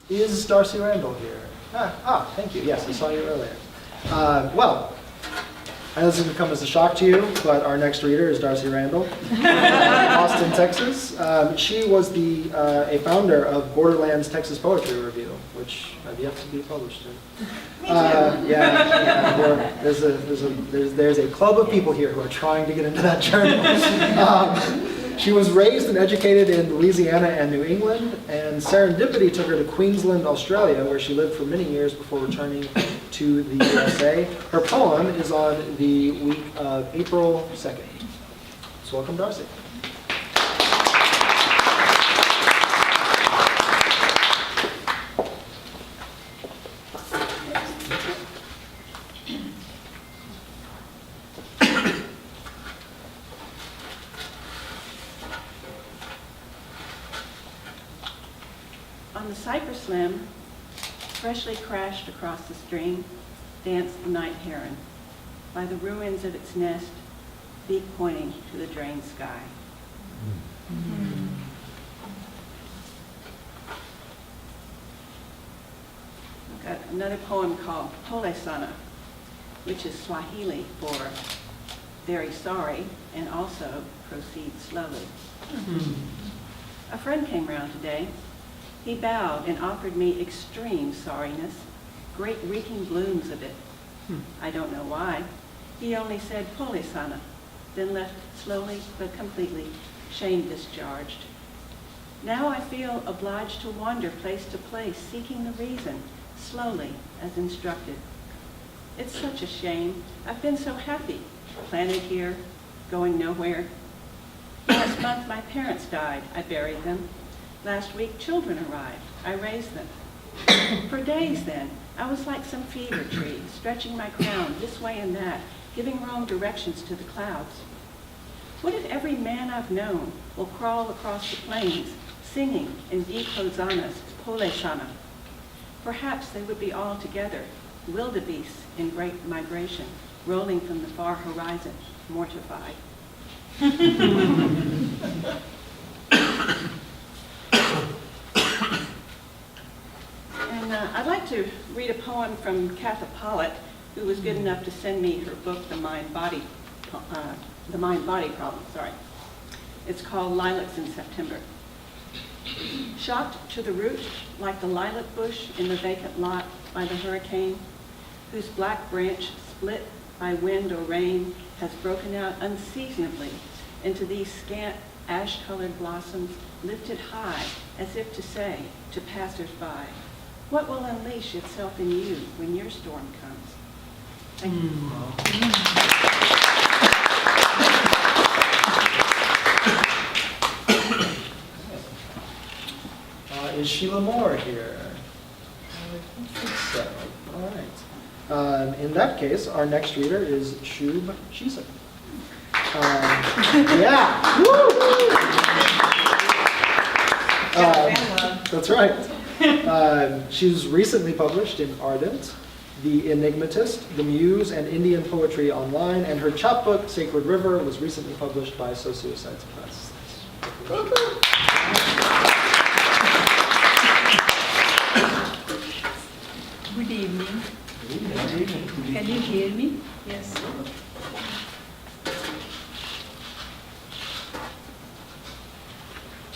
Is Darcy Randall here? Thank you. Yes, I saw you earlier. Well, I know this is going to come as a shock to you, but our next reader is Darcy Randall, Austin, Texas. She was a founder of Borderlands Texas Poetry Review, which I've yet to be published in. There's a club of people here who are trying to get into that journal. She was raised and educated in Louisiana and New England, and serendipity took her to Queensland, Australia, where she lived for many years before returning to the USA. Her poem is on the week of April 2nd. So welcome, Darcy. On the cypress limb, freshly crashed across the stream, danced the night heron, by the ruins of its nest, beak pointing to the drained sky. I've got another poem called Pole Sana, which is Swahili for very sorry, and also proceed slowly. A friend came round today. He bowed and offered me extreme sorriness, great reeking blooms of it. I don't know why. He only said Pole Sana, then left slowly but completely, shame discharged. Now I feel obliged to wander place to place, seeking the reason, slowly as instructed. It's such a shame. I've been so happy, planted here, going nowhere. Last month my parents died. I buried them. Last week, children arrived. I raised them. For days then, I was like some fever tree, stretching my crown this way and that, giving wrong directions to the clouds. What if every man I've known will crawl across the plains, singing in deep hosannas, Pole Sana? Perhaps they would be all together, wildebeests in great migration, rolling from the far horizon, mortified. And I'd like to read a poem from Katha Pollitt, who was good enough to send me her book, The Mind-Body Problem. It's called Lilacs in September. Shocked to the root, like the lilac bush in the vacant lot by the hurricane, whose black branch, split by wind or rain, has broken out unseasonably into these scant ash-colored blossoms lifted high as if to say to passers-by, what will unleash itself in you when your storm comes? Thank you. Is Sheela More here? I think so. All right. In that case, our next reader is Schiesser. Yeah. Woo! That's right. She's recently published in Ardent, The Enigmatist, The Muse, and Indian Poetry Online, and her chapbook, Sacred River, was recently published by Sociocytes Press. Good evening. Can you hear me? Yes.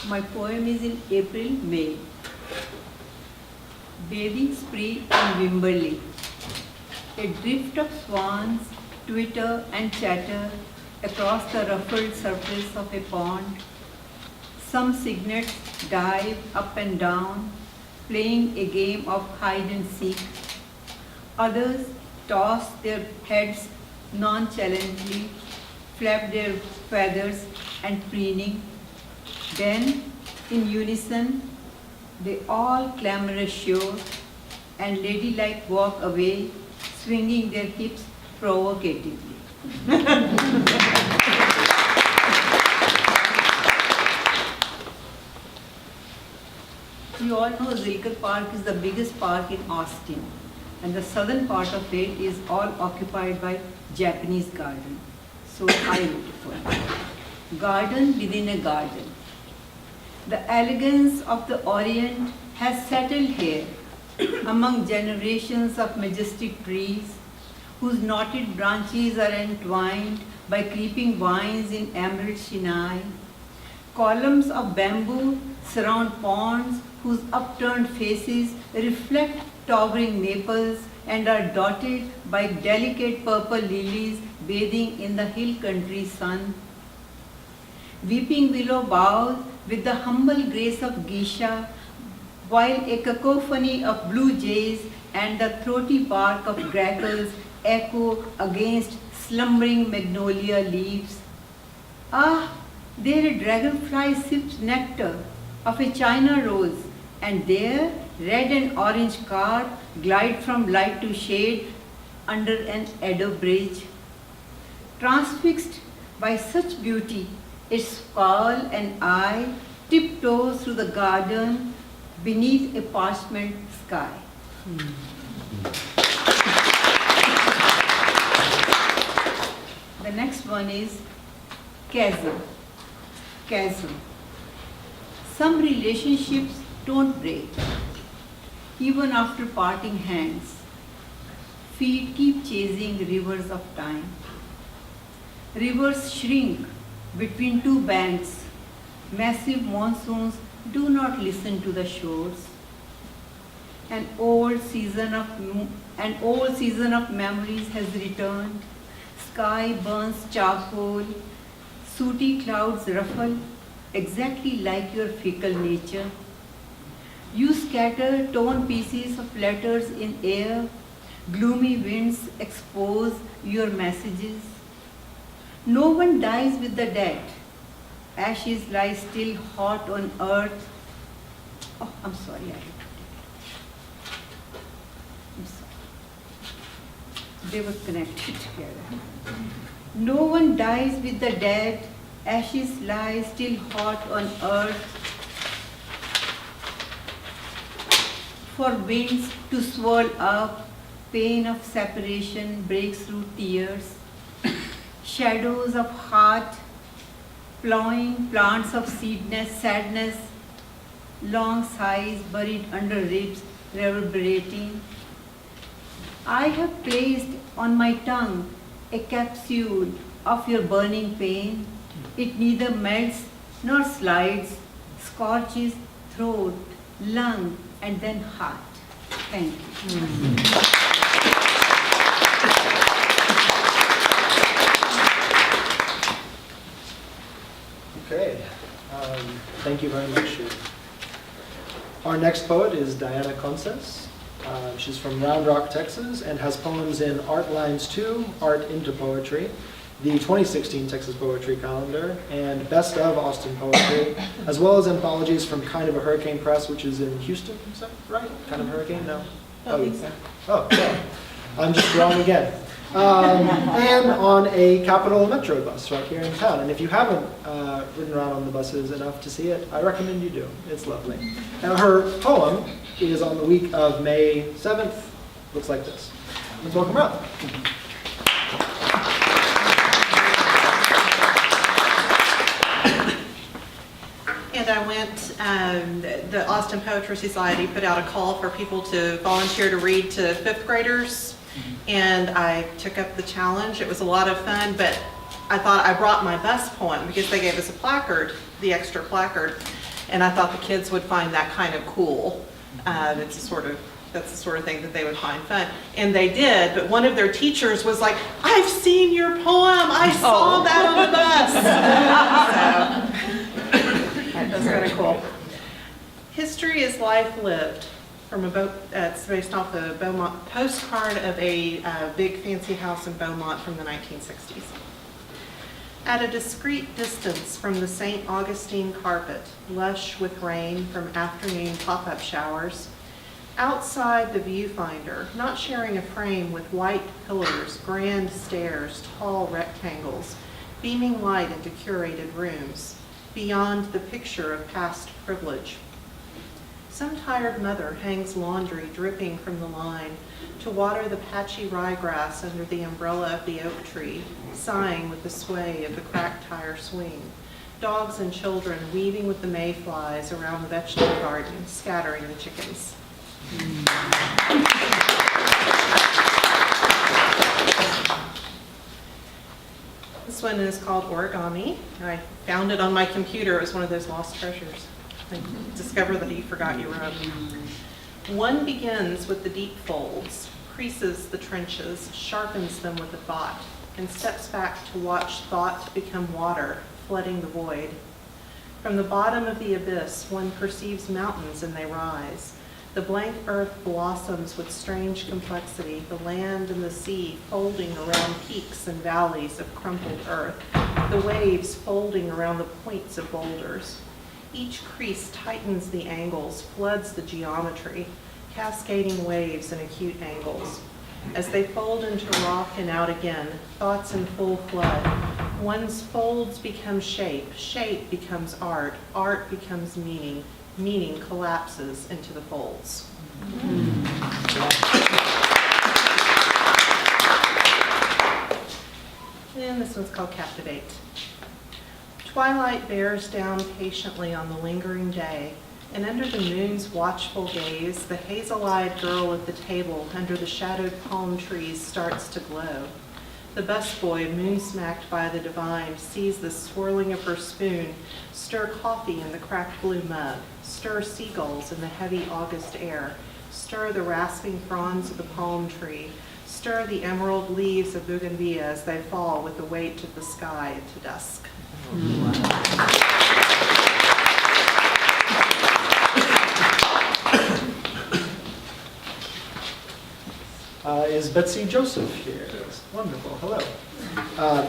My poem is in April, May. Bathing spree in Wimberley. A drift of swans twitter and chatter across the ruffled surface of a pond. Some cygnets dive up and down, playing a game of hide and seek. Others toss their heads nonchalantly, flap their feathers and preening. Then, in unison, they all clamber ashore and ladylike walk away, swinging their hips provocatively. You all know Zilker Park is the biggest park in Austin, and the southern part of it is all occupied by Japanese garden. So I wrote it for you. Garden within a garden. The elegance of the Orient has settled here among generations of majestic trees whose knotted branches are entwined by creeping vines in emerald shinai. Columns of bamboo surround ponds whose upturned faces reflect towering maples and are dotted by delicate purple lilies bathing in the hill country sun. Weeping willow bows with the humble grace of geisha, while a cacophony of blue jays and the throaty bark of grackles echo against slumbering magnolia leaves. Ah, there a dragonfly sips nectar of a China rose, and there red and orange carp glide from light to shade under an Edo bridge. Transfixed by such beauty, its skull and I tiptoe through the garden beneath a parchment sky. The next one is chasm. Chasm. Some relationships don't break, even after parting hands. Feet keep chasing rivers of time. Rivers shrink between two banks. Massive monsoons do not listen to the shores. An old season of memories has returned. Sky burns charcoal. Sooty clouds ruffle, exactly like your fickle nature. You scatter torn pieces of letters in air. Gloomy winds expose your messages. No one dies with the dead. Ashes lie still hot on earth. Oh, I'm sorry, I repeated it. I'm sorry. They were connected together. No one dies with the dead. Ashes lie still hot on earth. For winds to swirl up, pain of separation breaks through tears. Shadows of heart, plowing plants of sadness, long sighs buried under ribs reverberating. I have placed on my tongue a capsule of your burning pain. It neither melts nor slides, scorches throat, lung, and then heart. Thank you. Okay, thank you very much, Sheila. Our next poet is Diana Conces. She's from Round Rock, Texas, and has poems in Art Lines 2, Art into Poetry, the 2016 Texas Poetry Calendar, and Best of Austin Poetry, as well as anthologies from Kind of a Hurricane Press, which is in Houston, is that right? Kind of a Hurricane? No? Yeah. I'm just wrong again. And on a Capital Metro bus right here in town. And if you haven't ridden around on the buses enough to see it, I recommend you do. It's lovely. Now her poem is on the week of May 7th. Looks like this. Let's welcome her up. And I went, the Austin Poetry Society put out a call for people to volunteer to read to 5th graders. And I took up the challenge. It was a lot of fun, but I thought I brought my bus poem because they gave us a placard, the extra placard, and I thought the kids would find that kind of cool. That's the sort of thing that they would find fun. And they did, but one of their teachers was like, "I've seen your poem. I saw that on the bus." So that's kind of cool. History is life lived. From it's based off a Beaumont postcard of a big fancy house in Beaumont from the 1960s. At a discreet distance from the St. Augustine carpet, lush with rain from afternoon pop-up showers, outside the viewfinder, not sharing a frame with white pillars, grand stairs, tall rectangles, beaming light into curated rooms, beyond the picture of past privilege. Some tired mother hangs laundry dripping from the line to water the patchy ryegrass under the umbrella of the oak tree, sighing with the sway of the cracked tire swing. dogs and children weaving with the mayflies around the vegetable garden, scattering the chickens. This one is called Origami. I found it on my computer. It was one of those lost treasures. I discovered that you forgot you wrote. One begins with the deep folds, creases the trenches, sharpens them with a thought, and steps back to watch thought become water, flooding the void. From the bottom of the abyss, one perceives mountains and they rise. The blank earth blossoms with strange complexity, the land and the sea folding around peaks and valleys of crumpled earth, the waves folding around the points of boulders. Each crease tightens the angles, floods the geometry, cascading waves and acute angles. As they fold into rock and out again, thoughts in full flood, one's folds become shape, shape becomes art, art becomes meaning, meaning collapses into the folds. And this one's called Captivate. Twilight bears down patiently on the lingering day, and under the moon's watchful gaze, the hazel-eyed girl at the table under the shadowed palm trees starts to glow. The busboy, moon-smacked by the divine, sees the swirling of her spoon stir coffee in the cracked blue mug, stir seagulls in the heavy August air, stir the rasping fronds of the palm tree, stir the emerald leaves of bougainvillea as they fall with the weight of the sky into dusk. Is Betsy Joseph here? Wonderful, hello.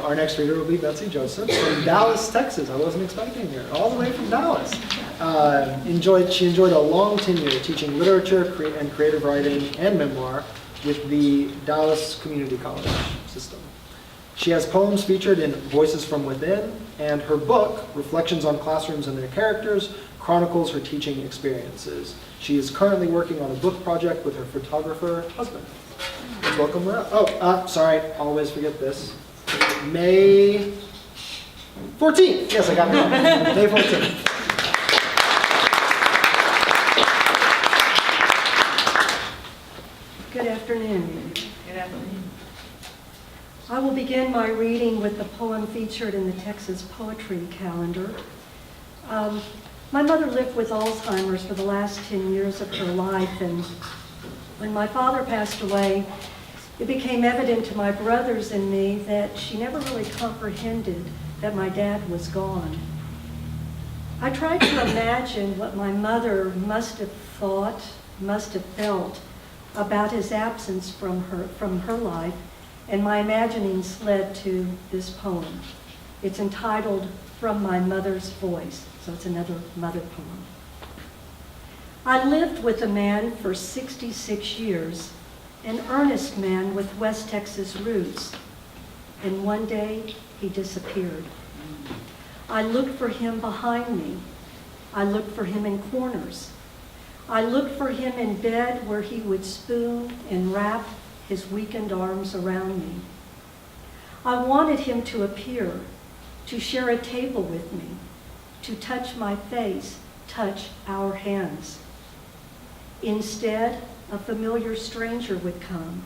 Our next reader will be Betsy Joseph from Dallas, Texas. I wasn't expecting her, all the way from Dallas. She enjoyed a long tenure teaching literature and creative writing and memoir with the Dallas Community College system. She has poems featured in Voices from Within, and her book, Reflections on Classrooms and Their Characters, chronicles her teaching experiences. She is currently working on a book project with her photographer husband. Let's welcome her up. Oh, sorry, always forget this. May 14th. Yes, I got it wrong. May 14th. Good afternoon. Good afternoon. I will begin my reading with the poem featured in the Texas Poetry Calendar. My mother lived with Alzheimer's for the last 10 years of her life, and when my father passed away, it became evident to my brothers and me that she never really comprehended that my dad was gone. I tried to imagine what my mother must have thought, must have felt about his absence from her life, and my imaginings led to this poem. It's entitled From My Mother's Voice, so it's another mother poem. I lived with a man for 66 years, an earnest man with West Texas roots, and one day he disappeared. I looked for him behind me. I looked for him in corners. I looked for him in bed where he would spoon and wrap his weakened arms around me. I wanted him to appear, to share a table with me, to touch my face, touch our hands. Instead, a familiar stranger would come,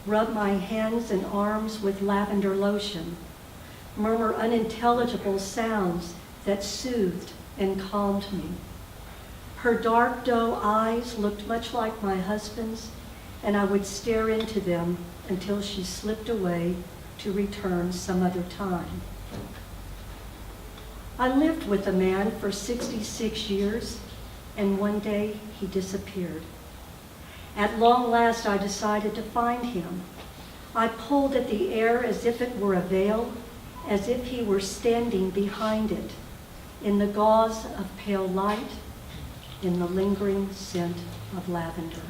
rub my hands and arms with lavender lotion, murmur unintelligible sounds that soothed and calmed me. Her dark doe eyes looked much like my husband's, and I would stare into them until she slipped away to return some other time. I lived with a man for 66 years, and one day he disappeared. At long last, I decided to find him. I pulled at the air as if it were a veil, as if he were standing behind it, in the gauze of pale light, in the lingering scent of lavender.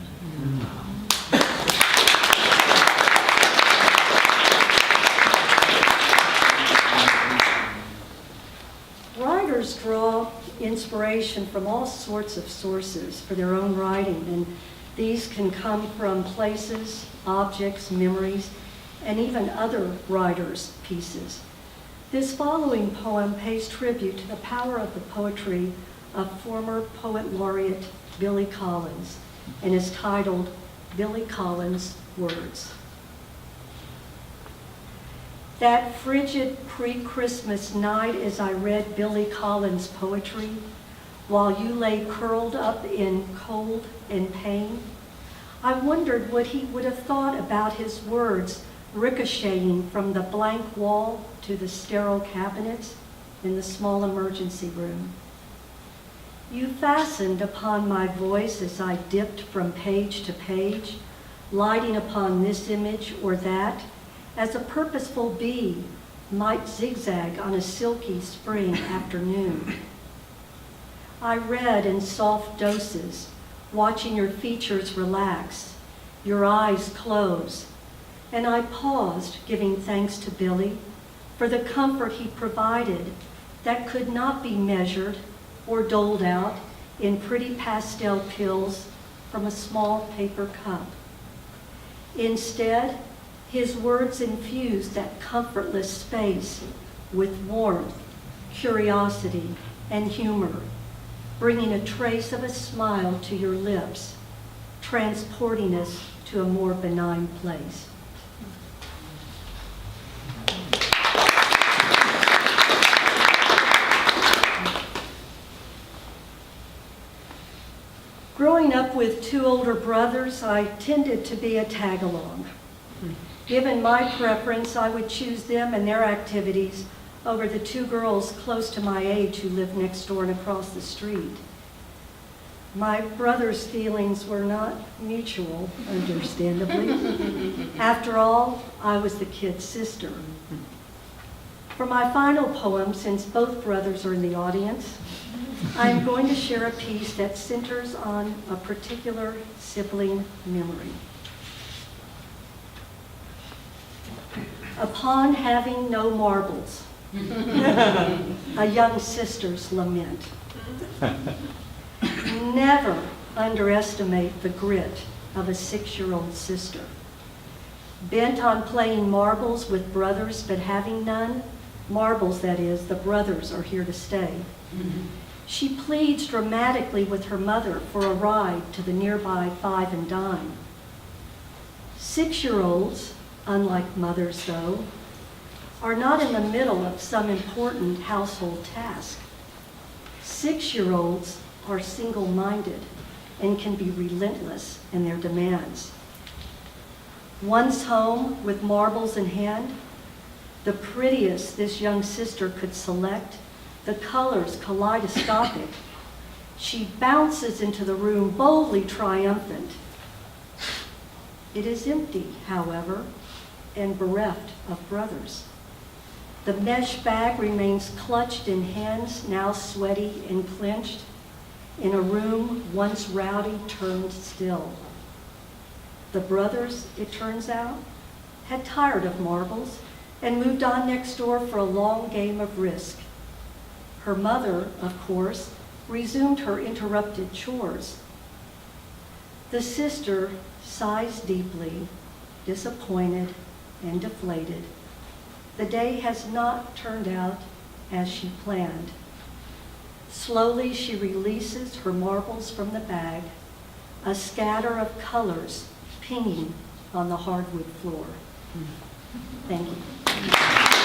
Writers draw inspiration from all sorts of sources for their own writing, and these can come from places, objects, memories, and even other writers' pieces. This following poem pays tribute to the power of the poetry of former poet laureate Billy Collins and is titled Billy Collins' Words. That frigid pre-Christmas night as I read Billy Collins' poetry, while you lay curled up in cold and pain, I wondered what he would have thought about his words ricocheting from the blank wall to the sterile cabinets in the small emergency room. You fastened upon my voice as I dipped from page to page, lighting upon this image or that, as a purposeful bee might zigzag on a silky spring afternoon. I read in soft doses, watching your features relax, your eyes close, and I paused, giving thanks to Billy for the comfort he provided that could not be measured or doled out in pretty pastel pills from a small paper cup. Instead, his words infused that comfortless space with warmth, curiosity, and humor, bringing a trace of a smile to your lips, transporting us to a more benign place. Growing up with two older brothers, I tended to be a tag-along. Given my preference, I would choose them and their activities over the two girls close to my age who lived next door and across the street. My brother's feelings were not mutual, understandably. After all, I was the kid's sister. For my final poem, since both brothers are in the audience, I'm going to share a piece that centers on a particular sibling memory. Upon having no marbles, a young sister's lament. Never underestimate the grit of a 6-year-old sister. Bent on playing marbles with brothers but having none, marbles that is, the brothers are here to stay. She pleads dramatically with her mother for a ride to the nearby Five and Dime. 6-year-olds, unlike mothers though, are not in the middle of some important household task. 6-year-olds are single-minded and can be relentless in their demands. Once home with marbles in hand, the prettiest this young sister could select, the colors kaleidoscopic, she bounces into the room boldly triumphant. It is empty, however, and bereft of brothers. The mesh bag remains clutched in hands, now sweaty and clenched, in a room once rowdy turned still. The brothers, it turns out, had tired of marbles and moved on next door for a long game of Risk. Her mother, of course, resumed her interrupted chores. The sister sighs deeply, disappointed and deflated. The day has not turned out as she planned. Slowly she releases her marbles from the bag, a scatter of colors pinging on the hardwood floor. Thank you.